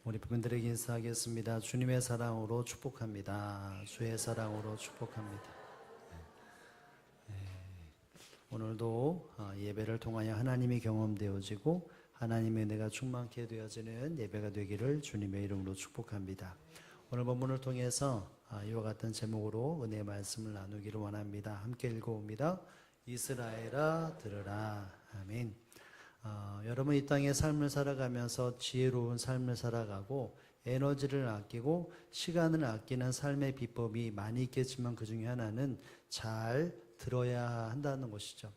우리 부분들에게 인사하겠습니다. 주님의 사랑으로 축복합니다. 주의 사랑으로 축복합니다. 오늘도 예배를 통하여 하나님이 경험되어지고 하나님의 은혜가 충만케 되어지는 예배가 되기를 주님의 이름으로 축복합니다. 오늘 본문을 통해서 이와 같은 제목으로 은혜의 말씀을 나누기를 원합니다. 함께 읽어봅니다. 이스라엘아 들으라. 아멘. 여러분 이 땅의 삶을 살아가면서 지혜로운 삶을 살아가고 에너지를 아끼고 시간을 아끼는 삶의 비법이 많이 있겠지만 그 중에 하나는 잘 들어야 한다는 것이죠.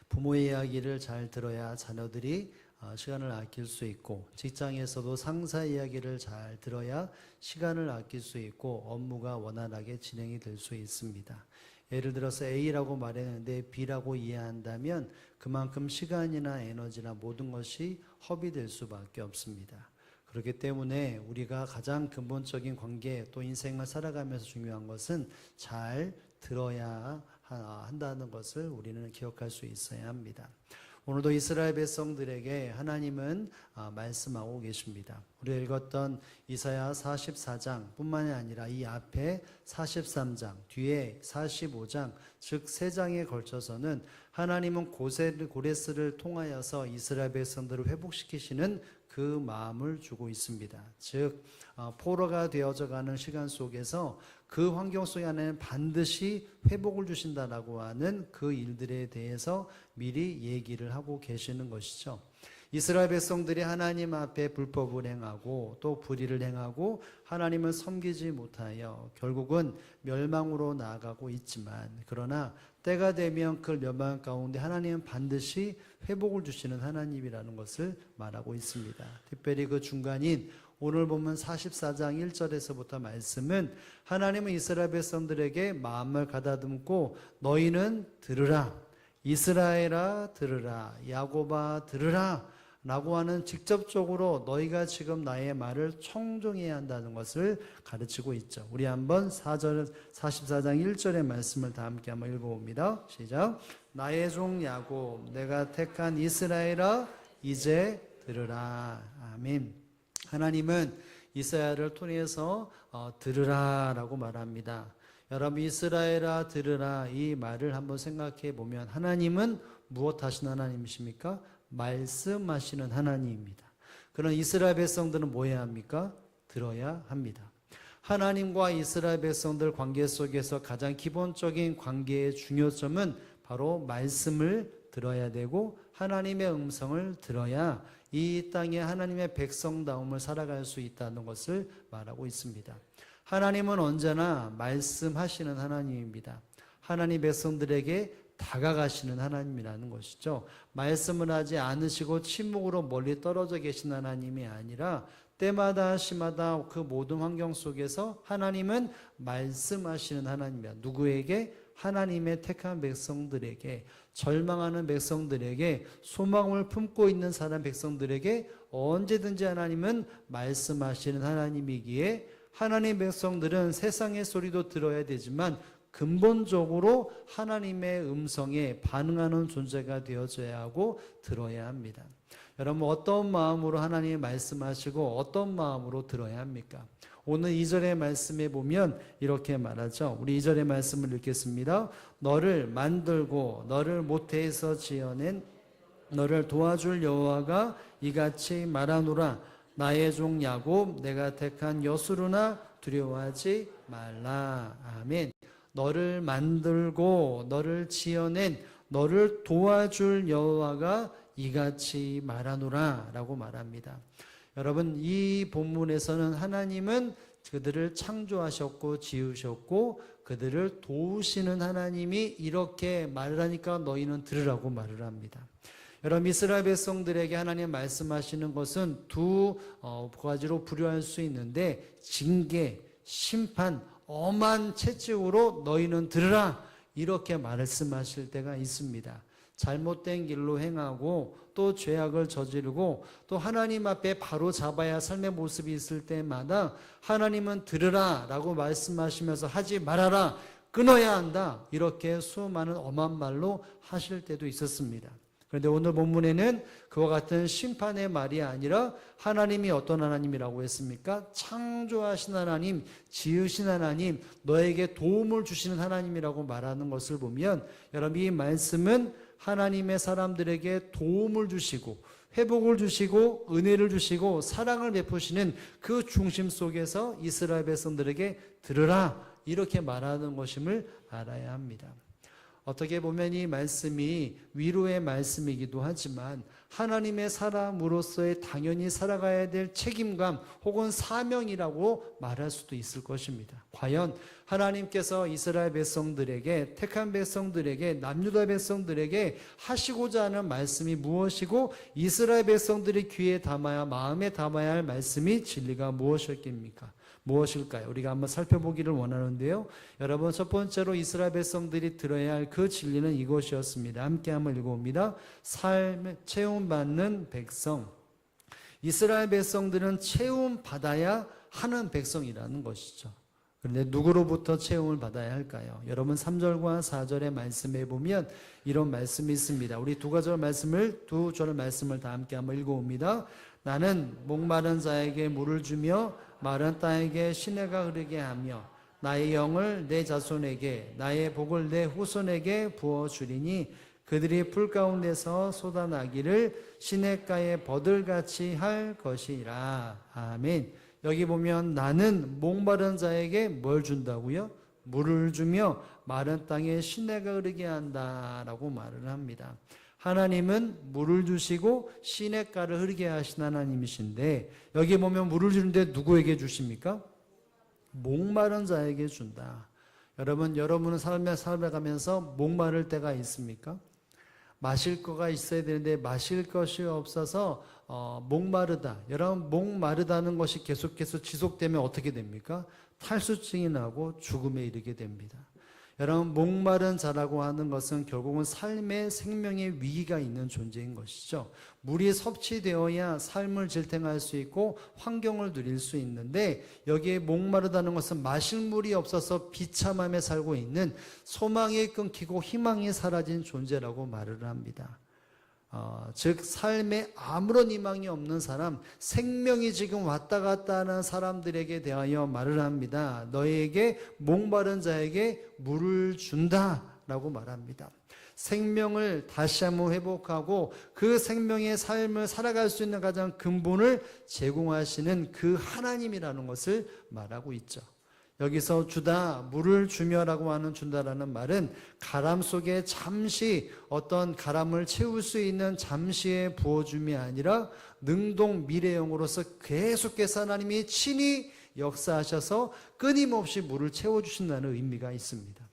부모의 이야기를 잘 들어야 자녀들이 시간을 아낄 수 있고, 직장에서도 상사 이야기를 잘 들어야 시간을 아낄 수 있고 업무가 원활하게 진행이 될 수 있습니다. 예를 들어서 A라고 말했는데 B라고 이해한다면 그만큼 시간이나 에너지나 모든 것이 허비될 수밖에 없습니다. 그렇기 때문에 우리가 가장 근본적인 관계 또 인생을 살아가면서 중요한 것은 잘 들어야 한다는 것을 우리는 기억할 수 있어야 합니다. 오늘도 이스라엘 백성들에게 하나님은 말씀하고 계십니다. 우리가 읽었던 이사야 44장 뿐만이 아니라 이 앞에 43장, 뒤에 45장, 즉 3장에 걸쳐서는 하나님은 고레스를 통하여서 이스라엘 백성들을 회복시키시는 그 마음을 주고 있습니다. 즉 포로가 되어져가는 시간 속에서 그 환경 속에 하나님은 반드시 회복을 주신다라고 하는 그 일들에 대해서 미리 얘기를 하고 계시는 것이죠. 이스라엘 백성들이 하나님 앞에 불법을 행하고 또 불의를 행하고 하나님을 섬기지 못하여 결국은 멸망으로 나아가고 있지만, 그러나 때가 되면 그 멸망 가운데 하나님은 반드시 회복을 주시는 하나님이라는 것을 말하고 있습니다. 특별히 그 중간인 오늘 보면 44장 1절에서부터 말씀은 하나님은 이스라엘 백성들에게 마음을 가다듬고 너희는 들으라, 이스라엘아 들으라, 야곱아 들으라 라고 하는, 직접적으로 너희가 지금 나의 말을 청종해야 한다는 것을 가르치고 있죠. 우리 한번 44장 1절의 말씀을 다 함께 한번 읽어봅니다. 시작. 나의 종 야곱, 내가 택한 이스라엘아 이제 들으라. 아멘. 하나님은 이사야를 통해서 들으라 라고 말합니다. 여러분 이스라엘아 들으라 이 말을 한번 생각해 보면 하나님은 무엇 하시는 하나님이십니까? 말씀하시는 하나님입니다. 그런 이스라엘 백성들은 뭐 해야 합니까? 들어야 합니다. 하나님과 이스라엘 백성들 관계 속에서 가장 기본적인 관계의 중요점은 바로 말씀을 들어야 되고 하나님의 음성을 들어야 이 땅에 하나님의 백성다움을 살아갈 수 있다는 것을 말하고 있습니다. 하나님은 언제나 말씀하시는 하나님입니다. 하나님 백성들에게 다가가시는 하나님이라는 것이죠. 말씀을 하지 않으시고 침묵으로 멀리 떨어져 계신 하나님이 아니라 때마다 시마다 그 모든 환경 속에서 하나님은 말씀하시는 하나님이야. 누구에게? 하나님의 택한 백성들에게, 절망하는 백성들에게, 소망을 품고 있는 사람 백성들에게 언제든지 하나님은 말씀하시는 하나님이기에 하나님 백성들은 세상의 소리도 들어야 되지만 근본적으로 하나님의 음성에 반응하는 존재가 되어져야 하고 들어야 합니다. 여러분 어떤 마음으로 하나님이 말씀하시고 어떤 마음으로 들어야 합니까? 오늘 2절의 말씀에 보면 이렇게 말하죠. 우리 2절의 말씀을 읽겠습니다. 너를 만들고 너를 모태에서 지어낸 너를 도와줄 여호와가 이같이 말하노라. 나의 종 야곱 내가 택한 여수르나 두려워하지 말라. 아멘. 너를 만들고 너를 지어낸 너를 도와줄 여호와가 이같이 말하노라 라고 말합니다. 여러분 이 본문에서는 하나님은 그들을 창조하셨고 지으셨고 그들을 도우시는 하나님이 이렇게 말을 하니까 너희는 들으라고 말을 합니다. 여러분 이스라엘 백성들에게 하나님 말씀하시는 것은 두 가지로 분류할 수 있는데, 징계, 심판, 엄한 채찍으로 너희는 들으라 이렇게 말씀하실 때가 있습니다. 잘못된 길로 행하고 또 죄악을 저지르고 또 하나님 앞에 바로 잡아야 삶의 모습이 있을 때마다 하나님은 들으라 라고 말씀하시면서 하지 말아라, 끊어야 한다 이렇게 수많은 엄한 말로 하실 때도 있었습니다. 그런데 오늘 본문에는 그와 같은 심판의 말이 아니라 하나님이 어떤 하나님이라고 했습니까? 창조하신 하나님, 지으신 하나님, 너에게 도움을 주시는 하나님이라고 말하는 것을 보면 여러분 이 말씀은 하나님의 사람들에게 도움을 주시고 회복을 주시고 은혜를 주시고 사랑을 베푸시는 그 중심 속에서 이스라엘 백성들에게 들으라 이렇게 말하는 것임을 알아야 합니다. 어떻게 보면 이 말씀이 위로의 말씀이기도 하지만 하나님의 사람으로서의 당연히 살아가야 될 책임감 혹은 사명이라고 말할 수도 있을 것입니다. 과연 하나님께서 이스라엘 백성들에게 택한 백성들에게 남유다 백성들에게 하시고자 하는 말씀이 무엇이고 이스라엘 백성들이 귀에 담아야 마음에 담아야 할 말씀이 진리가 무엇일까? 무엇일까요? 우리가 한번 살펴보기를 원하는데요. 여러분 첫 번째로 이스라엘 백성들이 들어야 할 그 진리는 이것이었습니다. 함께 한번 읽어봅니다. 삶 체험받는 백성. 이스라엘 백성들은 체험받아야 하는 백성이라는 것이죠. 그런데 누구로부터 체험을 받아야 할까요? 여러분 3절과 4절의 말씀에 보면 이런 말씀이 있습니다. 우리 두 절의 말씀을 다 함께 한번 읽어봅니다. 나는 목마른 자에게 물을 주며 마른 땅에게 시내가 흐르게 하며 나의 영을 내 자손에게 나의 복을 내 후손에게 부어주리니 그들이 풀 가운데서 쏟아나기를 시냇가에 버들같이 할 것이라. 아멘. 여기 보면 나는 목마른 자에게 뭘 준다고요? 물을 주며 마른 땅에 시내가 흐르게 한다라고 말을 합니다. 하나님은 물을 주시고 시냇가를 흐르게 하신 하나님이신데 여기 보면 물을 주는데 누구에게 주십니까? 목마른 자에게 준다. 여러분은 삶에 살아가면서 목마를 때가 있습니까? 마실 거가 있어야 되는데 마실 것이 없어서 목마르다. 여러분 목마르다는 것이 계속해서 지속되면 어떻게 됩니까? 탈수증이 나고 죽음에 이르게 됩니다. 여러분 목마른 자라고 하는 것은 결국은 삶의 생명의 위기가 있는 존재인 것이죠. 물이 섭취되어야 삶을 질탱할 수 있고 환경을 누릴 수 있는데 여기에 목마르다는 것은 마실 물이 없어서 비참함에 살고 있는 소망이 끊기고 희망이 사라진 존재라고 말을 합니다. 즉 삶에 아무런 희망이 없는 사람, 생명이 지금 왔다 갔다 하는 사람들에게 대하여 말을 합니다. 너희에게 목마른 자에게 물을 준다라고 말합니다. 생명을 다시 한번 회복하고 그 생명의 삶을 살아갈 수 있는 가장 근본을 제공하시는 그 하나님이라는 것을 말하고 있죠. 여기서 주다, 물을 주며라고 하는 준다라는 말은 가람 속에 잠시 어떤 가람을 채울 수 있는 잠시의 부어줌이 아니라 능동 미래형으로서 계속해서 하나님이 친히 역사하셔서 끊임없이 물을 채워주신다는 의미가 있습니다.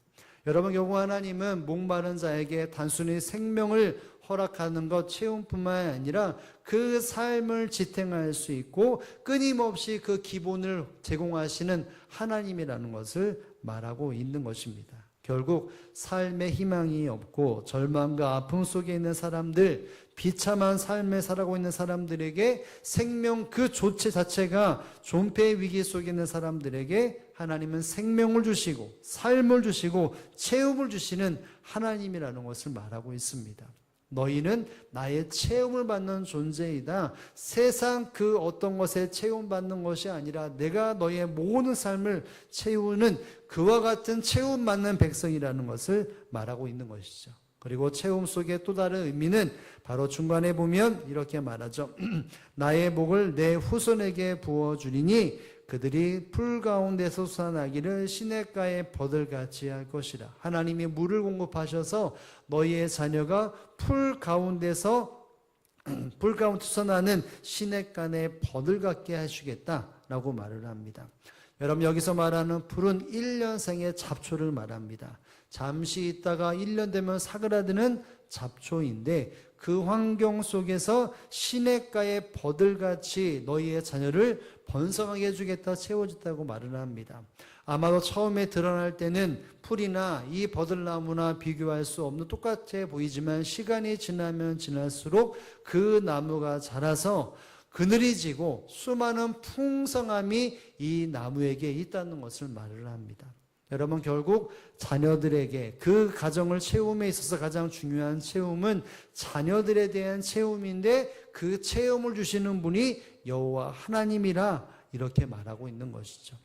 여러분 결국 하나님은 목마른 자에게 단순히 생명을 허락하는 것 체험뿐만 아니라 그 삶을 지탱할 수 있고 끊임없이 그 기본을 제공하시는 하나님이라는 것을 말하고 있는 것입니다. 결국 삶에 희망이 없고 절망과 아픔 속에 있는 사람들, 비참한 삶에 살아가고 있는 사람들에게 생명 그 조체 자체가 존폐의 위기 속에 있는 사람들에게 하나님은 생명을 주시고 삶을 주시고 체험을 주시는 하나님이라는 것을 말하고 있습니다. 너희는 나의 체험을 받는 존재이다. 세상 그 어떤 것에 체험받는 것이 아니라 내가 너희의 모든 삶을 채우는 그와 같은 체험받는 백성이라는 것을 말하고 있는 것이죠. 그리고 체험 속의 또 다른 의미는 바로 중간에 보면 이렇게 말하죠. 나의 복을 내 후손에게 부어주리니 그들이 풀 가운데서 솟아나기를 시냇가에 버들같이 할 것이라. 하나님이 물을 공급하셔서 너희의 자녀가 풀 가운데서 솟아나는 시냇가에 버들같게 하시겠다라고 말을 합니다. 여러분 여기서 말하는 풀은 1년생의 잡초를 말합니다. 잠시 있다가 1년 되면 사그라드는 잡초인데 그 환경 속에서 시냇가에 버들같이 너희의 자녀를 번성하게 해주겠다, 채워주겠다고 말을 합니다. 아마도 처음에 드러날 때는 풀이나 이 버들나무나 비교할 수 없는 똑같아 보이지만 시간이 지나면 지날수록 그 나무가 자라서 그늘이 지고 수많은 풍성함이 이 나무에게 있다는 것을 말을 합니다. 여러분, 결국 자녀들에게 그 가정을 채움에 있어서 가장 중요한 채움은 자녀들에 대한 채움인데 그 채움을 주시는 분이 여호와 하나님이라 이렇게 말하고 있는 것이죠.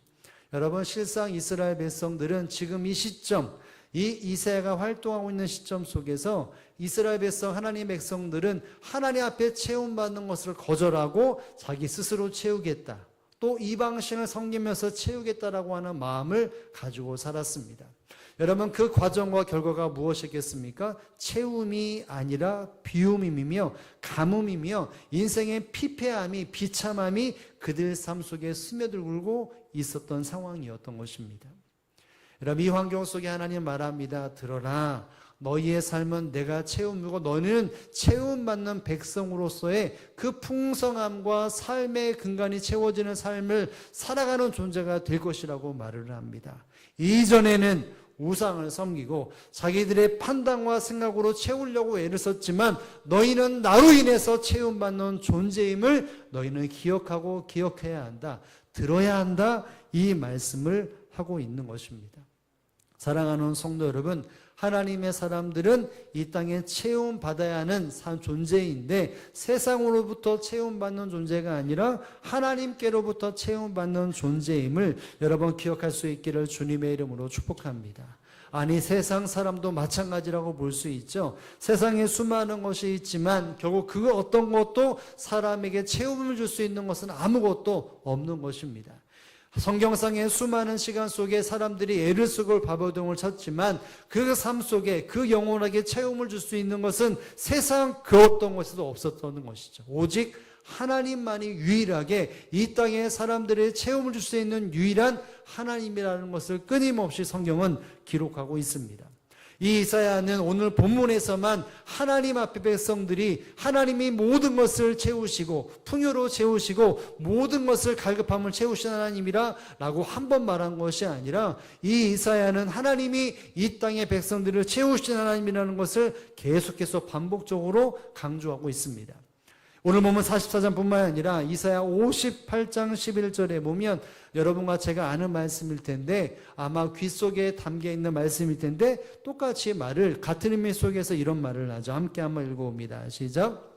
여러분, 실상 이스라엘 백성들은 지금 이 시점, 이 이사야가 활동하고 있는 시점 속에서 이스라엘 백성, 하나님 백성들은 하나님 앞에 채움받는 것을 거절하고 자기 스스로 채우겠다, 또 이방신을 섬기면서 채우겠다라고 하는 마음을 가지고 살았습니다. 여러분, 그 과정과 결과가 무엇이겠습니까? 채움이 아니라 비움이며 가뭄이며 인생의 피폐함이, 비참함이 그들 삶 속에 스며들고 있었던 상황이었던 것입니다. 여러분, 이 환경 속에 하나님 말합니다. 들어라, 너희의 삶은 내가 채움이고 너희는 채움받는 백성으로서의 그 풍성함과 삶의 근간이 채워지는 삶을 살아가는 존재가 될 것이라고 말을 합니다. 이전에는 우상을 섬기고 자기들의 판단과 생각으로 채우려고 애를 썼지만 너희는 나로 인해서 채움받는 존재임을 너희는 기억하고 기억해야 한다, 들어야 한다, 이 말씀을 하고 있는 것입니다. 사랑하는 성도 여러분, 하나님의 사람들은 이 땅에 채움받아야 하는 존재인데 세상으로부터 채움받는 존재가 아니라 하나님께로부터 채움받는 존재임을 여러분 기억할 수 있기를 주님의 이름으로 축복합니다. 아니, 세상 사람도 마찬가지라고 볼 수 있죠. 세상에 수많은 것이 있지만 결국 그 어떤 것도 사람에게 채움을 줄 수 있는 것은 아무것도 없는 것입니다. 성경상의 수많은 시간 속에 사람들이 애를 쓰고 발버둥을 쳤지만 그 삶 속에 그 영원하게 채움을 줄 수 있는 것은 세상 그 어떤 것에도 없었던 것이죠. 오직 하나님만이 유일하게 이 땅에 사람들의 채움을 줄 수 있는 유일한 하나님이라는 것을 끊임없이 성경은 기록하고 있습니다. 이 이사야는 오늘 본문에서만 하나님 앞에 백성들이 하나님이 모든 것을 채우시고 풍요로 채우시고 모든 것을 갈급함을 채우신 하나님이라 라고 한 번 말한 것이 아니라 이 이사야는 하나님이 이 땅의 백성들을 채우신 하나님이라는 것을 계속해서 반복적으로 강조하고 있습니다. 오늘 보면 44장뿐만 아니라 이사야 58장 11절에 보면 여러분과 제가 아는 말씀일 텐데 아마 귀 속에 담겨 있는 말씀일 텐데 똑같이 말을 같은 의미 속에서 이런 말을 하죠. 함께 한번 읽어봅니다. 시작.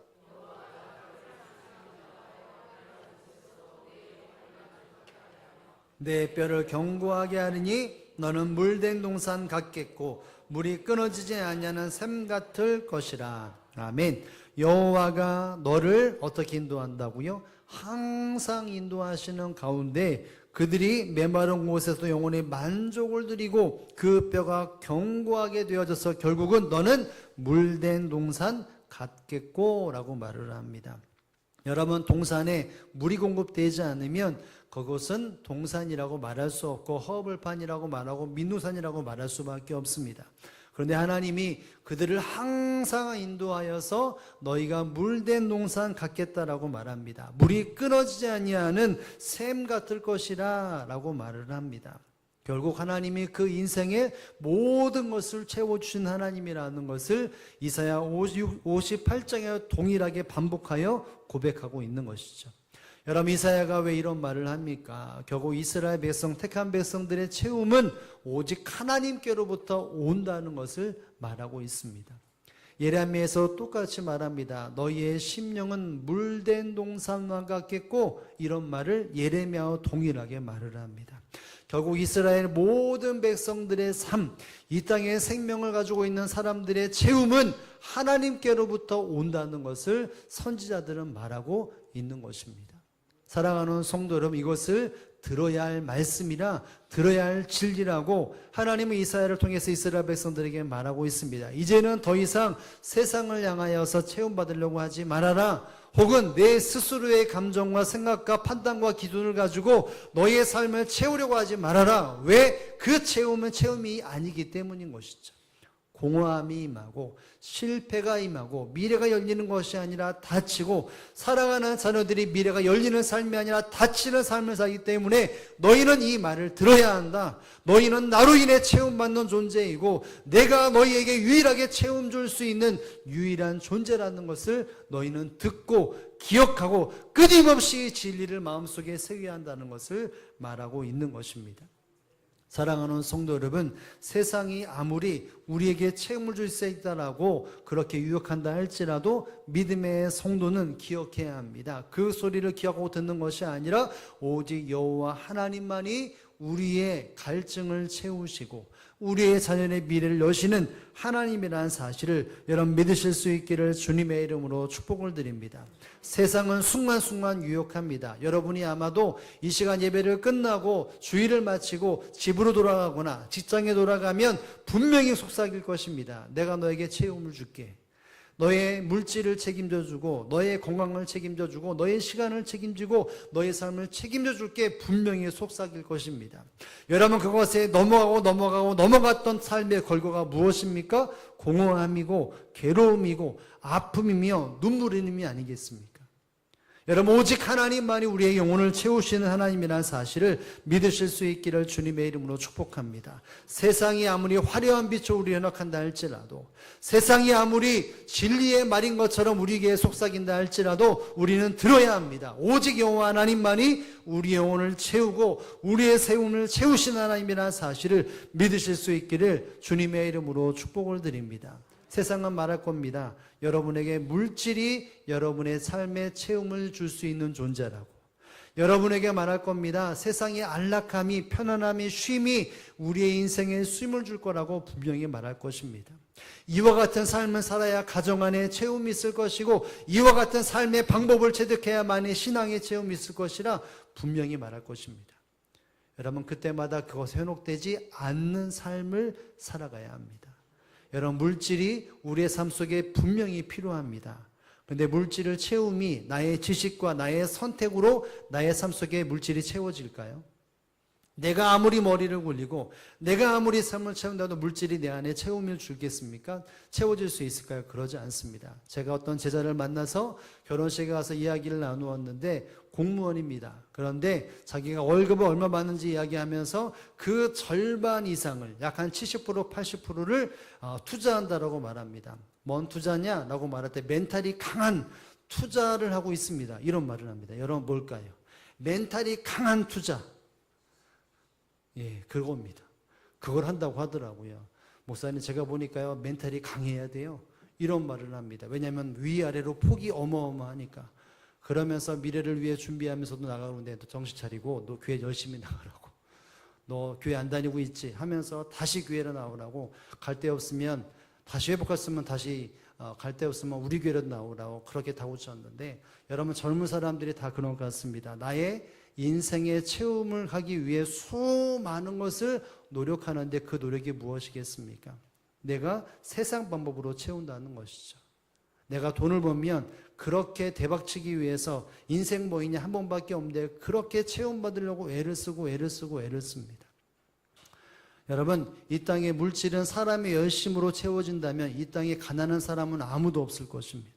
내 뼈를 견고하게 하리니 너는 물된 동산 같겠고 물이 끊어지지 아니하는 샘 같을 것이라. 아멘. 여호와가 너를 어떻게 인도한다고요? 항상 인도하시는 가운데 그들이 메마른 곳에서 영혼의 만족을 드리고 그 뼈가 견고하게 되어져서 결국은 너는 물된 동산 같겠고 라고 말을 합니다. 여러분, 동산에 물이 공급되지 않으면 그것은 동산이라고 말할 수 없고 허벌판이라고 말하고 민우산이라고 말할 수밖에 없습니다. 그런데 하나님이 그들을 항상 인도하여서 너희가 물된 동산 같겠다라고 말합니다. 물이 끊어지지 아니하는 샘 같을 것이라 라고 말을 합니다. 결국 하나님이 그 인생의 모든 것을 채워주신 하나님이라는 것을 이사야 58장에 동일하게 반복하여 고백하고 있는 것이죠. 여러분, 이사야가 왜 이런 말을 합니까? 결국 이스라엘 백성, 택한 백성들의 채움은 오직 하나님께로부터 온다는 것을 말하고 있습니다. 예레미야에서 똑같이 말합니다. 너희의 심령은 물된 동산과 같겠고 이런 말을 예레미야와 동일하게 말을 합니다. 결국 이스라엘 모든 백성들의 삶, 이 땅에 생명을 가지고 있는 사람들의 채움은 하나님께로부터 온다는 것을 선지자들은 말하고 있는 것입니다. 사랑하는 성도 여러분, 이것을 들어야 할 말씀이라, 들어야 할 진리라고 하나님은 이사야를 통해서 이스라엘 백성들에게 말하고 있습니다. 이제는 더 이상 세상을 향하여서 채움받으려고 하지 말아라. 혹은 내 스스로의 감정과 생각과 판단과 기준을 가지고 너의 삶을 채우려고 하지 말아라. 왜? 그 채움은 채움이 아니기 때문인 것이죠. 공허함이 임하고 실패가 임하고 미래가 열리는 것이 아니라 닫히고 사랑하는 자녀들이 미래가 열리는 삶이 아니라 닫히는 삶을 살기 때문에 너희는 이 말을 들어야 한다. 너희는 나로 인해 채움받는 존재이고 내가 너희에게 유일하게 채움 줄 수 있는 유일한 존재라는 것을 너희는 듣고 기억하고 끊임없이 진리를 마음속에 새겨야 한다는 것을 말하고 있는 것입니다. 사랑하는 성도 여러분, 세상이 아무리 우리에게 책임을 줄 수 있다라고 그렇게 유혹한다 할지라도 믿음의 성도는 기억해야 합니다. 그 소리를 기억하고 듣는 것이 아니라 오직 여호와 하나님만이 우리의 갈증을 채우시고 우리의 자녀의 미래를 여시는 하나님이라는 사실을 여러분 믿으실 수 있기를 주님의 이름으로 축복을 드립니다. 세상은 순간순간 유혹합니다. 여러분이 아마도 이 시간 예배를 끝나고 주일을 마치고 집으로 돌아가거나 직장에 돌아가면 분명히 속삭일 것입니다. 내가 너에게 채움을 줄게. 너의 물질을 책임져 주고 너의 건강을 책임져 주고 너의 시간을 책임지고 너의 삶을 책임져 줄게 분명히 속삭일 것입니다. 여러분 그것에 넘어갔던 삶의 결과가 무엇입니까? 공허함이고 괴로움이고 아픔이며 눈물임이 아니겠습니까? 여러분 오직 하나님만이 우리의 영혼을 채우시는 하나님이라는 사실을 믿으실 수 있기를 주님의 이름으로 축복합니다. 세상이 아무리 화려한 빛으로 우리를 연합한다 할지라도 세상이 아무리 진리의 말인 것처럼 우리에게 속삭인다 할지라도 우리는 들어야 합니다. 오직 여호와 하나님만이 우리 영혼을 채우고 우리의 세움을 채우신 하나님이라는 사실을 믿으실 수 있기를 주님의 이름으로 축복을 드립니다. 세상은 말할 겁니다. 여러분에게 물질이 여러분의 삶에 채움을 줄 수 있는 존재라고. 여러분에게 말할 겁니다. 세상의 안락함이, 편안함이, 쉼이 우리의 인생에 쉼을 줄 거라고 분명히 말할 것입니다. 이와 같은 삶을 살아야 가정 안에 채움이 있을 것이고 이와 같은 삶의 방법을 체득해야만이 신앙의 채움이 있을 것이라 분명히 말할 것입니다. 여러분 그때마다 그것에 현혹되지 않는 삶을 살아가야 합니다. 여러분 물질이 우리의 삶 속에 분명히 필요합니다. 그런데 물질을 채움이 나의 지식과 나의 선택으로 나의 삶 속에 물질이 채워질까요? 내가 아무리 머리를 굴리고 내가 아무리 삶을 채운다도 물질이 내 안에 채움을 주겠습니까? 채워질 수 있을까요? 그러지 않습니다. 제가 어떤 제자를 만나서 결혼식에 가서 이야기를 나누었는데 공무원입니다. 그런데 자기가 월급을 얼마 받는지 이야기하면서 그 절반 이상을 약 한 70% 80%를 투자한다라고 말합니다. 뭔 투자냐라고 말할 때 멘탈이 강한 투자를 하고 있습니다. 이런 말을 합니다. 여러분 뭘까요? 멘탈이 강한 투자. 예, 그겁니다. 그걸 한다고 하더라고요. 목사님 제가 보니까요 멘탈이 강해야 돼요. 이런 말을 합니다. 왜냐하면 위아래로 폭이 어마어마하니까. 그러면서 미래를 위해 준비하면서도 나가는데 정신 차리고 너 교회 열심히 나가라고. 너 교회 안 다니고 있지 하면서 다시 교회로 나오라고. 갈 데 없으면 다시 회복했으면 다시 갈 데 없으면 우리 교회로 나오라고 그렇게 다우쳤는데 여러분 젊은 사람들이 다 그런 것 같습니다. 나의 인생의 체험을 하기 위해 수많은 것을 노력하는데 그 노력이 무엇이겠습니까? 내가 세상 방법으로 채운다는 것이죠. 내가 돈을 벌면 그렇게 대박치기 위해서 인생 뭐 있냐 한 번밖에 없는데 그렇게 체험받으려고 애를 쓰고 씁니다. 여러분 이 땅의 물질은 사람의 열심으로 채워진다면 이 땅에 가난한 사람은 아무도 없을 것입니다.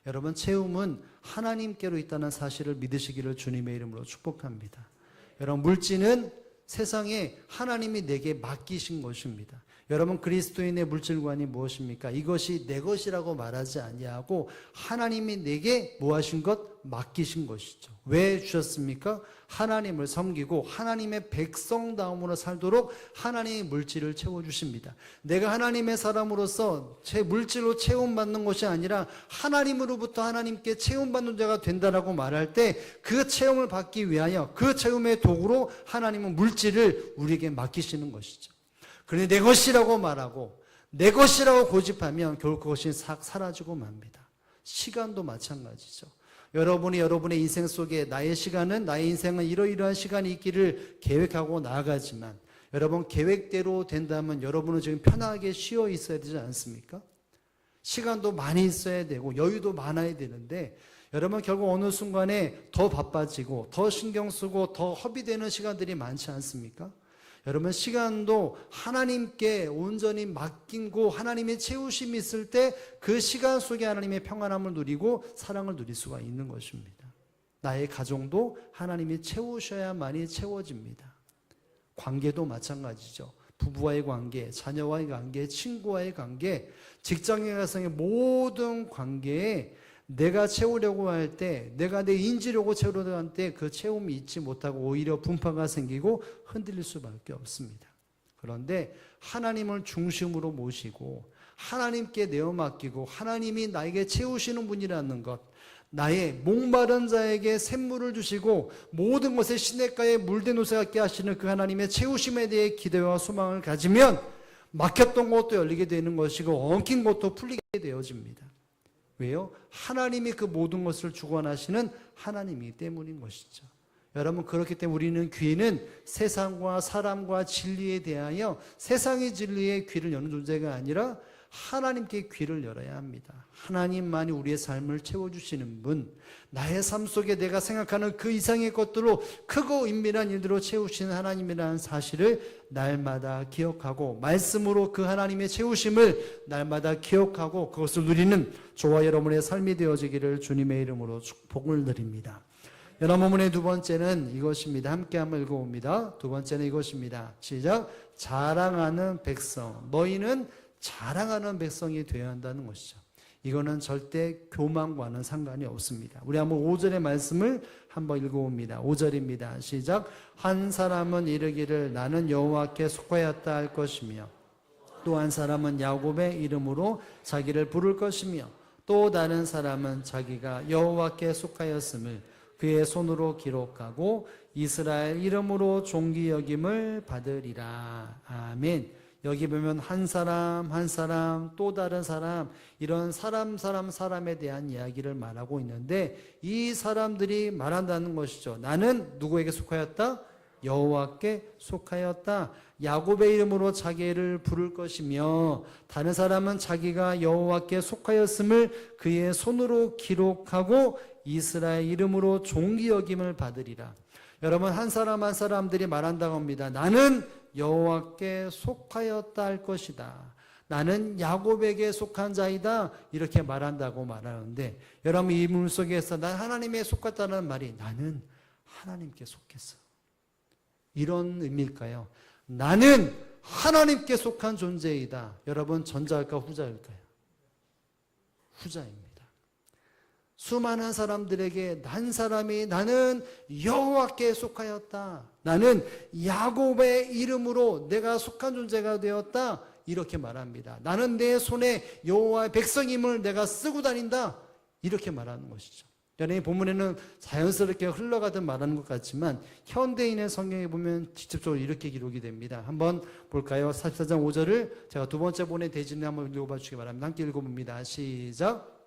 여러분 채움은 하나님께로 있다는 사실을 믿으시기를 주님의 이름으로 축복합니다. 여러분 물질은 세상에 하나님이 내게 맡기신 것입니다. 여러분 그리스도인의 물질관이 무엇입니까? 이것이 내 것이라고 말하지 아니하고 하나님이 내게 뭐하신 것? 맡기신 것이죠. 왜 주셨습니까? 하나님을 섬기고 하나님의 백성다움으로 살도록 하나님의 물질을 채워주십니다. 내가 하나님의 사람으로서 제 물질로 채움받는 것이 아니라 하나님으로부터 하나님께 채움받는 자가 된다라고 말할 때 그 체험을 받기 위하여 그 체험의 도구로 하나님은 물질을 우리에게 맡기시는 것이죠. 그런데 내 것이라고 말하고 내 것이라고 고집하면 결국 그것이 사라지고 맙니다. 시간도 마찬가지죠. 여러분이 여러분의 인생 속에 나의 인생은 이러이러한 시간이 있기를 계획하고 나아가지만 여러분 계획대로 된다면 여러분은 지금 편하게 쉬어 있어야 되지 않습니까? 시간도 많이 있어야 되고 여유도 많아야 되는데 여러분 결국 어느 순간에 더 바빠지고 더 신경 쓰고 더 허비되는 시간들이 많지 않습니까? 여러분 시간도 하나님께 온전히 맡기고 하나님의 채우심이 있을 때 그 시간 속에 하나님의 평안함을 누리고 사랑을 누릴 수가 있는 것입니다. 나의 가정도 하나님이 채우셔야만이 채워집니다. 관계도 마찬가지죠. 부부와의 관계, 자녀와의 관계, 친구와의 관계, 직장에 가서의 모든 관계에 내가 채우려고 할 때, 내가 내 인지려고 채우려고 할 때 그 채움이 있지 못하고 오히려 분파가 생기고 흔들릴 수밖에 없습니다. 그런데 하나님을 중심으로 모시고 하나님께 내어 맡기고 하나님이 나에게 채우시는 분이라는 것, 나의 목마른 자에게 샘물을 주시고 모든 것에 시냇가에 물된 옷을 갖게 하시는 그 하나님의 채우심에 대해 기대와 소망을 가지면 막혔던 것도 열리게 되는 것이고 엉킨 것도 풀리게 되어집니다. 왜요? 하나님이 그 모든 것을 주관하시는 하나님이기 때문인 것이죠. 여러분, 그렇기 때문에 우리는 귀는 세상과 사람과 진리에 대하여 세상의 진리에 귀를 여는 존재가 아니라 하나님께 귀를 열어야 합니다. 하나님만이 우리의 삶을 채워주시는 분, 나의 삶 속에 내가 생각하는 그 이상의 것들로 크고 은밀한 일들로 채우시는 하나님이라는 사실을 날마다 기억하고 말씀으로 그 하나님의 채우심을 날마다 기억하고 그것을 누리는 저와 여러분의 삶이 되어지기를 주님의 이름으로 축복을 드립니다. 여러분의 두 번째는 이것입니다. 함께 한번 읽어봅니다. 두 번째는 이것입니다. 시작. 자랑하는 백성. 너희는 자랑하는 백성이 되어야 한다는 것이죠. 이거는 절대 교만과는 상관이 없습니다. 우리 한번 5절의 말씀을 한번 읽어봅니다. 5절입니다. 시작. 한 사람은 이르기를 나는 여호와께 속하였다 할 것이며 또 한 사람은 야곱의 이름으로 자기를 부를 것이며 또 다른 사람은 자기가 여호와께 속하였음을 그의 손으로 기록하고 이스라엘 이름으로 존귀 여김을 받으리라. 아멘. 여기 보면 한 사람 한 사람 또 다른 사람, 이런 사람에 대한 이야기를 말하고 있는데 이 사람들이 말한다는 것이죠. 나는 누구에게 속하였다? 여호와께 속하였다. 야곱의 이름으로 자기를 부를 것이며 다른 사람은 자기가 여호와께 속하였음을 그의 손으로 기록하고 이스라엘 이름으로 존귀 여김을 받으리라. 여러분, 한 사람 한 사람들이 말한다고 합니다. 나는 여호와께 속하였다 할 것이다. 나는 야곱에게 속한 자이다. 이렇게 말한다고 말하는데 여러분, 이 문 속에서 난 하나님에 속했다는 말이 나는 하나님께 속했어, 이런 의미일까요? 나는 하나님께 속한 존재이다. 여러분, 전자일까 후자일까요? 후자입니다. 수많은 사람들에게 난 사람이 나는 여호와께 속하였다, 나는 야곱의 이름으로 내가 속한 존재가 되었다, 이렇게 말합니다. 나는 내 손에 여호와의 백성임을 내가 쓰고 다닌다, 이렇게 말하는 것이죠. 여러분, 본문에는 자연스럽게 흘러가듯 말하는 것 같지만 현대인의 성경에 보면 직접적으로 이렇게 기록이 됩니다. 한번 볼까요? 44장 5절을 제가 두 번째 본의 대진에 한번 읽어봐 주시기 바랍니다. 함께 읽어봅니다. 시작.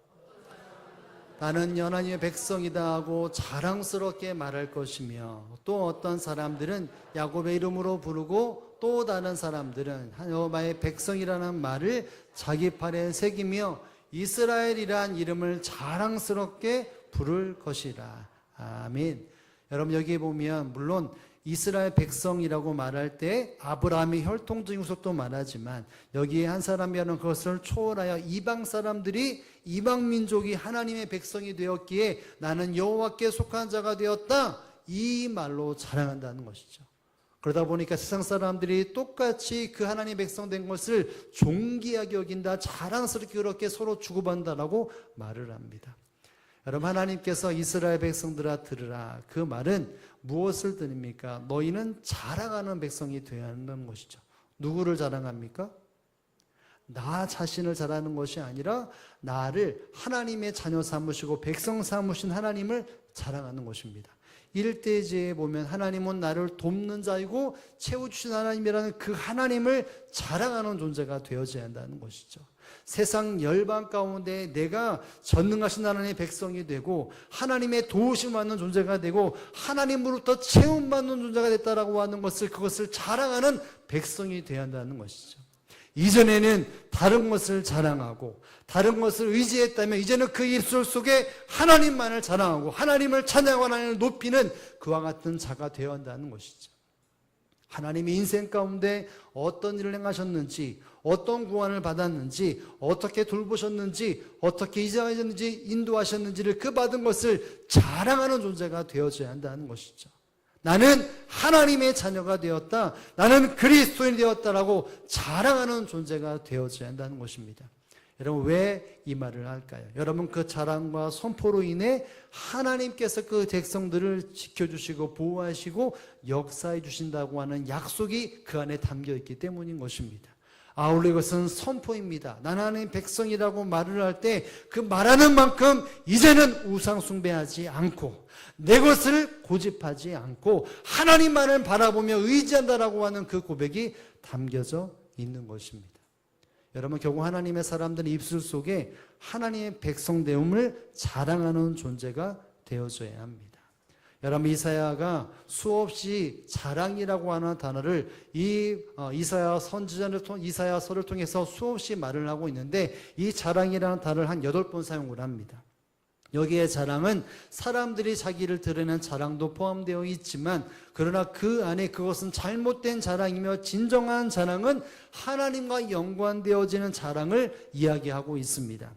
나는 하나님의 백성이다 하고 자랑스럽게 말할 것이며 또 어떤 사람들은 야곱의 이름으로 부르고 또 다른 사람들은 여호와의 백성이라는 말을 자기 팔에 새기며 이스라엘이란 이름을 자랑스럽게 부를 것이라. 아멘. 여러분, 여기 보면 물론 이스라엘 백성이라고 말할 때 아브라함의 혈통적인 속도 말하지만 여기에 한 사람이 하는 것을 초월하여 이방 사람들이, 이방 민족이 하나님의 백성이 되었기에 나는 여호와께 속한 자가 되었다, 이 말로 자랑한다는 것이죠. 그러다 보니까 세상 사람들이 똑같이 그 하나님의 백성 된 것을 존귀하게 여긴다, 자랑스럽게 그렇게 서로 주고받는다라고 말을 합니다. 여러분, 하나님께서 이스라엘 백성들아 들으라, 그 말은 무엇을 드립니까? 너희는 자랑하는 백성이 되어야 하는 것이죠. 누구를 자랑합니까? 나 자신을 자랑하는 것이 아니라 나를 하나님의 자녀 삼으시고 백성 삼으신 하나님을 자랑하는 것입니다. 일대지에 보면 하나님은 나를 돕는 자이고 채워주신 하나님이라는 그 하나님을 자랑하는 존재가 되어져야 한다는 것이죠. 세상 열방 가운데 내가 전능하신 하나님의 백성이 되고 하나님의 도우심 받는 존재가 되고 하나님으로부터 채움받는 존재가 됐다라고 하는 것을, 그것을 자랑하는 백성이 되어야 한다는 것이죠. 이전에는 다른 것을 자랑하고 다른 것을 의지했다면 이제는 그 일술 속에 하나님만을 자랑하고 하나님을 찬양하고 하나님을 높이는 그와 같은 자가 되어야 한다는 것이죠. 하나님이 인생 가운데 어떤 일을 행하셨는지, 어떤 구원을 받았는지, 어떻게 돌보셨는지, 어떻게 이장하셨는지, 인도하셨는지를 그 받은 것을 자랑하는 존재가 되어져야 한다는 것이죠. 나는 하나님의 자녀가 되었다, 나는 그리스도인이 되었다라고 자랑하는 존재가 되어져야 한다는 것입니다. 여러분 왜 이 말을 할까요? 여러분 그 자랑과 선포로 인해 하나님께서 그 백성들을 지켜주시고 보호하시고 역사해 주신다고 하는 약속이 그 안에 담겨 있기 때문인 것입니다. 아울러 이것은 선포입니다. 나는 하나님의 백성이라고 말을 할 때 그 말하는 만큼 이제는 우상 숭배하지 않고 내 것을 고집하지 않고 하나님만을 바라보며 의지한다라고 하는 그 고백이 담겨져 있는 것입니다. 여러분 결국 하나님의 사람들의 입술 속에 하나님의 백성됨을 자랑하는 존재가 되어줘야 합니다. 여러분 이사야가 수없이 자랑이라고 하는 단어를 이사야 이사야서를 통해서 수없이 말을 하고 있는데 이 자랑이라는 단어를 한 8번 사용을 합니다. 여기에 자랑은 사람들이 자기를 드러내는 자랑도 포함되어 있지만 그러나 그 안에 그것은 잘못된 자랑이며 진정한 자랑은 하나님과 연관되어지는 자랑을 이야기하고 있습니다.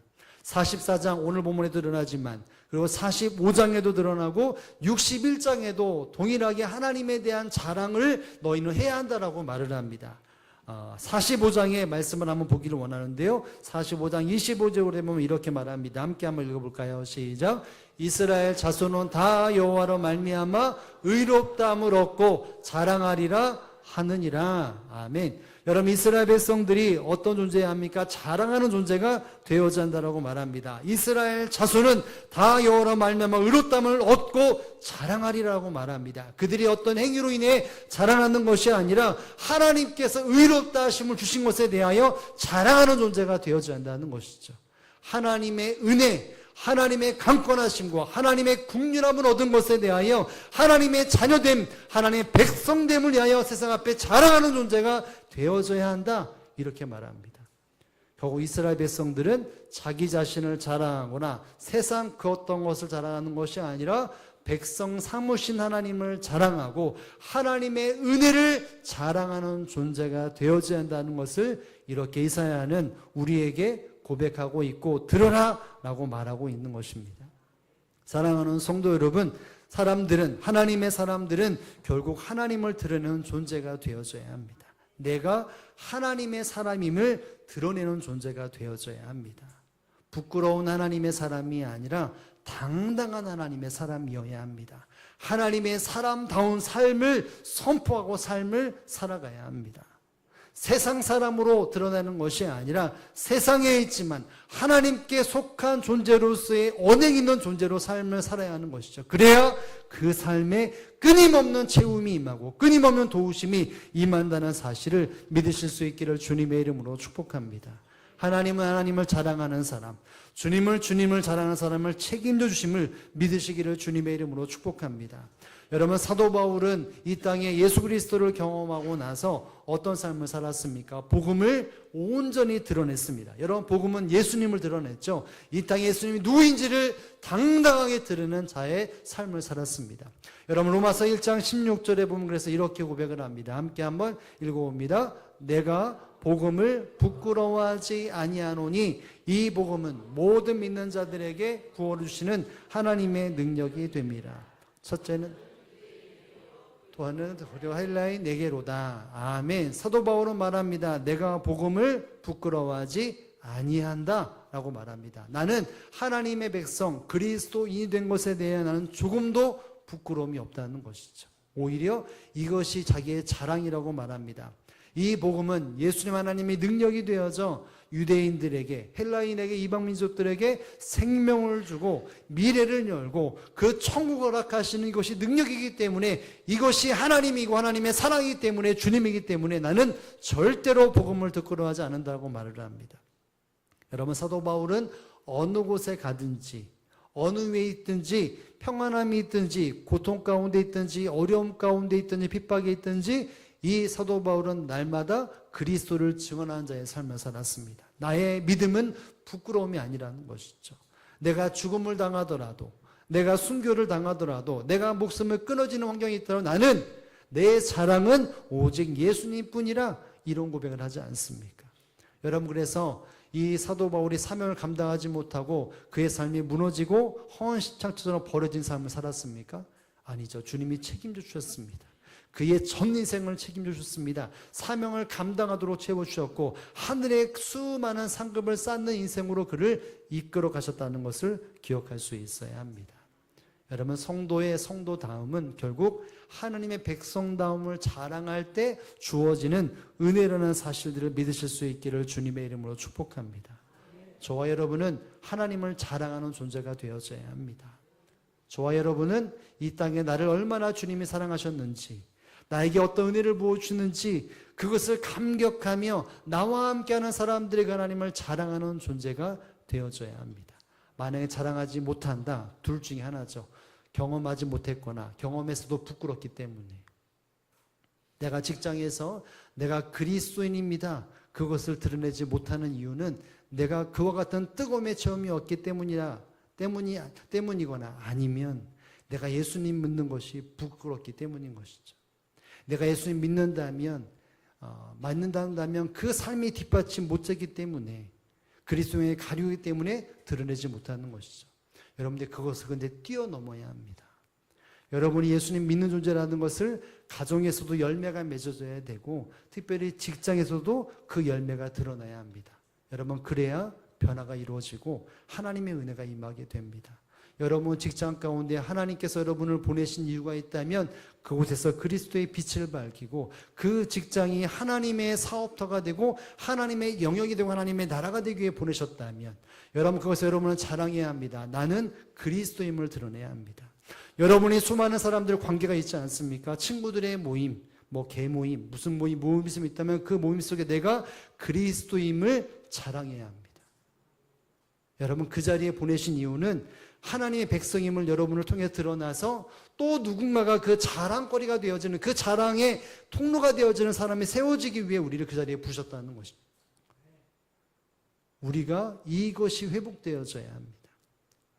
44장 오늘 본문에도 드러나지만 그리고 45장에도 드러나고 61장에도 동일하게 하나님에 대한 자랑을 너희는 해야 한다라고 말을 합니다. 45장의 말씀을 한번 보기를 원하는데요. 45장 25절에 보면 이렇게 말합니다. 함께 한번 읽어볼까요? 시작. 이스라엘 자손은 다 여호와로 말미암아 의롭다함을 얻고 자랑하리라 하느니라. 아멘. 여러분 이스라엘 백성들이 어떤 존재야 합니까? 자랑하는 존재가 되어야 한다라고 말합니다. 이스라엘 자손은 다 여호와로 말미암아 의롭다함을 얻고 자랑하리라고 말합니다. 그들이 어떤 행위로 인해 자랑하는 것이 아니라 하나님께서 의롭다 하심을 주신 것에 대하여 자랑하는 존재가 되어야 한다는 것이죠. 하나님의 은혜, 하나님의 강권하심과 하나님의 국률함을 얻은 것에 대하여 하나님의 자녀됨, 하나님의 백성됨을 위하여 세상 앞에 자랑하는 존재가 되어져야 한다, 이렇게 말합니다. 결국 이스라엘 백성들은 자기 자신을 자랑하거나 세상 그 어떤 것을 자랑하는 것이 아니라 백성 삼으신 하나님을 자랑하고 하나님의 은혜를 자랑하는 존재가 되어져야 한다는 것을 이렇게 이사야는 우리에게 고백하고 있고 드러나라고 말하고 있는 것입니다. 사랑하는 성도 여러분, 하나님의 사람들은 결국 하나님을 드러내는 존재가 되어져야 합니다. 내가 하나님의 사람임을 드러내는 존재가 되어져야 합니다. 부끄러운 하나님의 사람이 아니라 당당한 하나님의 사람이어야 합니다. 하나님의 사람다운 삶을 선포하고 삶을 살아가야 합니다. 세상 사람으로 드러나는 것이 아니라 세상에 있지만 하나님께 속한 존재로서의 언행 있는 존재로 삶을 살아야 하는 것이죠. 그래야 그 삶에 끊임없는 채움이 임하고 끊임없는 도우심이 임한다는 사실을 믿으실 수 있기를 주님의 이름으로 축복합니다. 하나님은 하나님을 자랑하는 사람, 주님을 자랑하는 사람을 책임져 주심을 믿으시기를 주님의 이름으로 축복합니다. 여러분 사도 바울은 이 땅에 예수 그리스도를 경험하고 나서 어떤 삶을 살았습니까? 복음을 온전히 드러냈습니다. 여러분 복음은 예수님을 드러냈죠. 이 땅에 예수님이 누구인지를 당당하게 드러내는 자의 삶을 살았습니다. 여러분 로마서 1장 16절에 보면 그래서 이렇게 고백을 합니다. 함께 한번 읽어봅니다. 내가 복음을 부끄러워하지 아니하노니 이 복음은 모든 믿는 자들에게 구원을 주시는 하나님의 능력이 됩니다. 첫째는 또한은 하일라인 내게로다. 아멘. 사도 바울은 말합니다. 내가 복음을 부끄러워하지 아니한다 라고 말합니다. 나는 하나님의 백성 그리스도인이 된 것에 대해 나는 조금도 부끄러움이 없다는 것이죠. 오히려 이것이 자기의 자랑이라고 말합니다. 이 복음은 예수님 하나님의 능력이 되어져 유대인들에게, 헬라인에게, 이방민족들에게 생명을 주고 미래를 열고 그 천국을 허락하시는 이것이 능력이기 때문에 이것이 하나님이고 하나님의 사랑이기 때문에 주님이기 때문에 나는 절대로 복음을 부끄러워하지 않는다고 말을 합니다. 여러분 사도 바울은 어느 곳에 가든지 어느 위에 있든지 평안함이 있든지 고통 가운데 있든지 어려움 가운데 있든지 핍박이 있든지 이 사도 바울은 날마다 그리스도를 증언하는 자의 삶을 살았습니다. 나의 믿음은 부끄러움이 아니라는 것이죠. 내가 죽음을 당하더라도 내가 순교를 당하더라도 내가 목숨을 끊어지는 환경이 있더라도 나는 내 자랑은 오직 예수님 뿐이라 이런 고백을 하지 않습니까? 여러분 그래서 이 사도 바울이 사명을 감당하지 못하고 그의 삶이 무너지고 허원 시창처럼 버려진 삶을 살았습니까? 아니죠. 주님이 책임져 주셨습니다. 그의 전 인생을 책임져 주셨습니다. 사명을 감당하도록 채워주셨고 하늘의 수많은 상급을 쌓는 인생으로 그를 이끌어 가셨다는 것을 기억할 수 있어야 합니다. 여러분, 성도의 성도다움은 결국 하나님의 백성다움을 자랑할 때 주어지는 은혜라는 사실들을 믿으실 수 있기를 주님의 이름으로 축복합니다. 저와 여러분은 하나님을 자랑하는 존재가 되어져야 합니다. 저와 여러분은 이 땅에 나를 얼마나 주님이 사랑하셨는지, 나에게 어떤 은혜를 부어주는지 그것을 감격하며 나와 함께하는 사람들에게 하나님을 자랑하는 존재가 되어져야 합니다. 만약에 자랑하지 못한다, 둘 중에 하나죠. 경험하지 못했거나 경험에서도 부끄럽기 때문에. 내가 직장에서 내가 그리스도인입니다, 그것을 드러내지 못하는 이유는 내가 그와 같은 뜨거움의 체험이 없기 때문이거나 아니면 내가 예수님 믿는 것이 부끄럽기 때문인 것이죠. 내가 예수님 믿는다면 그 삶이 뒷받침 못되기 때문에, 그리스도의 가류이기 때문에 드러내지 못하는 것이죠. 여러분들 그것을 근데 뛰어넘어야 합니다. 여러분이 예수님 믿는 존재라는 것을 가정에서도 열매가 맺어져야 되고 특별히 직장에서도 그 열매가 드러나야 합니다. 여러분, 그래야 변화가 이루어지고 하나님의 은혜가 임하게 됩니다. 여러분 직장 가운데 하나님께서 여러분을 보내신 이유가 있다면 그곳에서 그리스도의 빛을 밝히고 그 직장이 하나님의 사업터가 되고 하나님의 영역이 되고 하나님의 나라가 되기 위해 보내셨다면 여러분 그것을 여러분은 자랑해야 합니다. 나는 그리스도임을 드러내야 합니다. 여러분이 수많은 사람들 관계가 있지 않습니까? 친구들의 모임, 개모임, 무슨 모임이 있다면 그 모임 속에 내가 그리스도임을 자랑해야 합니다. 여러분 그 자리에 보내신 이유는 하나님의 백성임을 여러분을 통해 드러나서 또 누군가가 그 자랑거리가 되어지는, 그 자랑의 통로가 되어지는 사람이 세워지기 위해 우리를 그 자리에 부르셨다는 것입니다. 우리가 이것이 회복되어져야 합니다.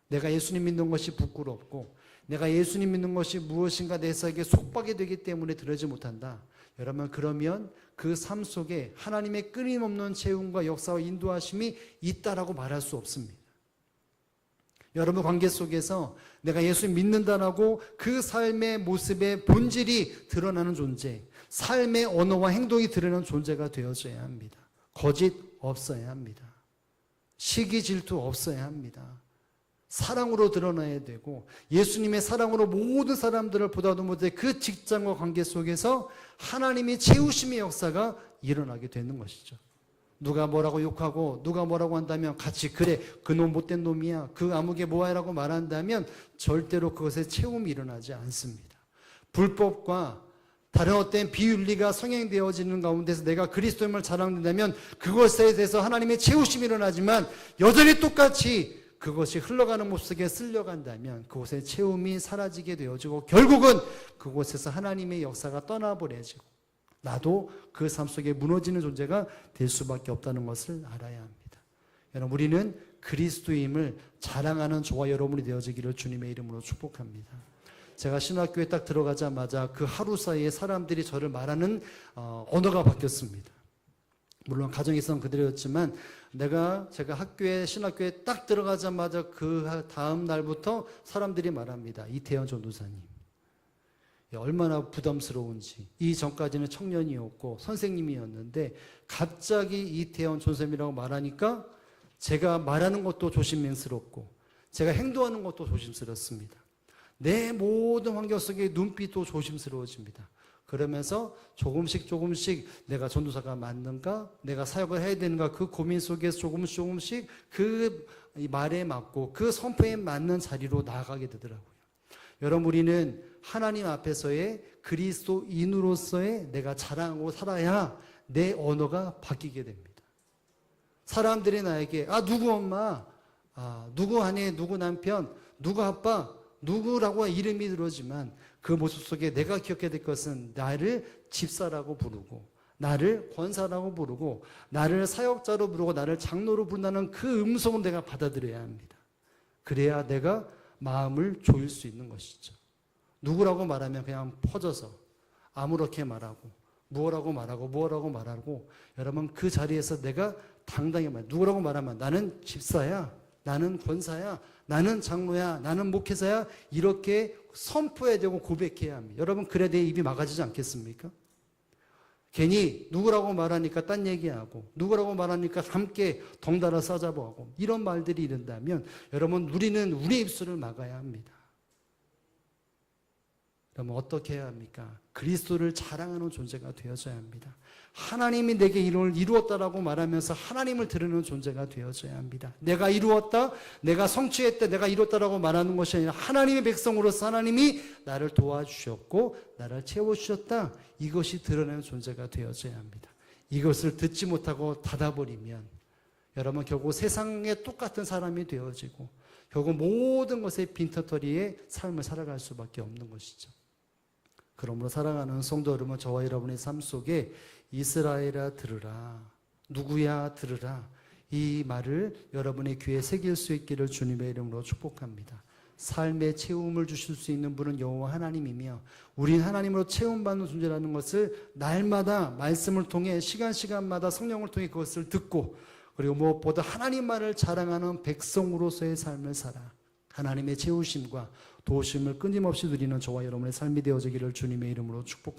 내가 예수님 믿는 것이 부끄럽고 내가 예수님 믿는 것이 무엇인가 내 삶에 속박이 되기 때문에 들어지 못한다. 여러분 그러면 그 삶 속에 하나님의 끊임없는 재움과 역사와 인도하심이 있다라고 말할 수 없습니다. 여러분 관계 속에서 내가 예수 믿는다라고 그 삶의 모습의 본질이 드러나는 존재, 삶의 언어와 행동이 드러나는 존재가 되어져야 합니다. 거짓 없어야 합니다. 시기 질투 없어야 합니다. 사랑으로 드러나야 되고 예수님의 사랑으로 모든 사람들을 보다도 못해 그 직장과 관계 속에서 하나님이 채우심의 역사가 일어나게 되는 것이죠. 누가 뭐라고 욕하고 누가 뭐라고 한다면 같이 그래 그놈 못된 놈이야 그 아무개 뭐하라고 말한다면 절대로 그것에 채움이 일어나지 않습니다. 불법과 다른 어떤 비윤리가 성행되어지는 가운데서 내가 그리스도임을 자랑된다면 그것에 대해서 하나님의 채우심이 일어나지만 여전히 똑같이 그것이 흘러가는 모습 속에 쓸려간다면 그곳의 채움이 사라지게 되어지고 결국은 그곳에서 하나님의 역사가 떠나버려지고 나도 그 삶 속에 무너지는 존재가 될 수밖에 없다는 것을 알아야 합니다. 여러분 우리는 그리스도임을 자랑하는 저와 여러분이 되어지기를 주님의 이름으로 축복합니다. 제가 신학교에 딱 들어가자마자 그 하루 사이에 사람들이 저를 말하는 언어가 바뀌었습니다. 물론 가정에서는 그대로였지만 제가 신학교에 딱 들어가자마자 그 다음 날부터 사람들이 말합니다. 이태원 전도사님. 얼마나 부담스러운지. 이전까지는 청년이었고 선생님이었는데 갑자기 이태원 전도사님이라고 말하니까 제가 말하는 것도 조심스럽고 제가 행동하는 것도 조심스럽습니다. 내 모든 환경 속에 눈빛도 조심스러워집니다. 그러면서 조금씩 내가 전도사가 맞는가? 내가 사역을 해야 되는가? 그 고민 속에서 조금씩 그 말에 맞고 그 선포에 맞는 자리로 나아가게 되더라고요. 여러분 우리는 하나님 앞에서의 그리스도인으로서의 내가 자랑하고 살아야 내 언어가 바뀌게 됩니다. 사람들이 나에게 누구 엄마, 누구 아내, 누구 남편, 누구 아빠, 누구라고 이름이 들어지만 그 모습 속에 내가 기억해야 될 것은 나를 집사라고 부르고 나를 권사라고 부르고 나를 사역자로 부르고 나를 장로로 부른다는 그 음성을 내가 받아들여야 합니다. 그래야 내가 마음을 조일 수 있는 것이죠. 누구라고 말하면 그냥 퍼져서 아무렇게 말하고 무엇라고 말하고 여러분 그 자리에서 내가 당당히 누구라고 말하면 나는 집사야, 나는 권사야, 나는 장로야, 나는 목회자야, 이렇게 선포해야 되고 고백해야 합니다. 여러분, 그래야 내 입이 막아지지 않겠습니까? 괜히 누구라고 말하니까 딴 얘기하고, 누구라고 말하니까 함께 덩달아 싸잡아하고, 이런 말들이 이른다면 여러분, 우리는 우리 입술을 막아야 합니다. 그러면 어떻게 해야 합니까? 그리스도를 자랑하는 존재가 되어져야 합니다. 하나님이 내게 이루었다라고 말하면서 하나님을 드러내는 존재가 되어져야 합니다. 내가 이루었다, 내가 성취했다, 내가 이뤘다라고 말하는 것이 아니라 하나님의 백성으로서 하나님이 나를 도와주셨고 나를 채워주셨다, 이것이 드러내는 존재가 되어져야 합니다. 이것을 듣지 못하고 닫아버리면 여러분 결국 세상에 똑같은 사람이 되어지고 결국 모든 것에 빈털터리의 삶을 살아갈 수밖에 없는 것이죠. 그러므로 사랑하는 성도 여러분, 저와 여러분의 삶 속에 이스라엘아 들으라, 누구야 들으라, 이 말을 여러분의 귀에 새길 수 있기를 주님의 이름으로 축복합니다. 삶의 채움을 주실 수 있는 분은 여호와 하나님이며 우린 하나님으로 채움받는 존재라는 것을 날마다 말씀을 통해 시간마다 성령을 통해 그것을 듣고, 그리고 무엇보다 하나님만을 자랑하는 백성으로서의 삶을 살아 하나님의 채우심과 도우심을 끊임없이 누리는 저와 여러분의 삶이 되어지기를 주님의 이름으로 축복합니다.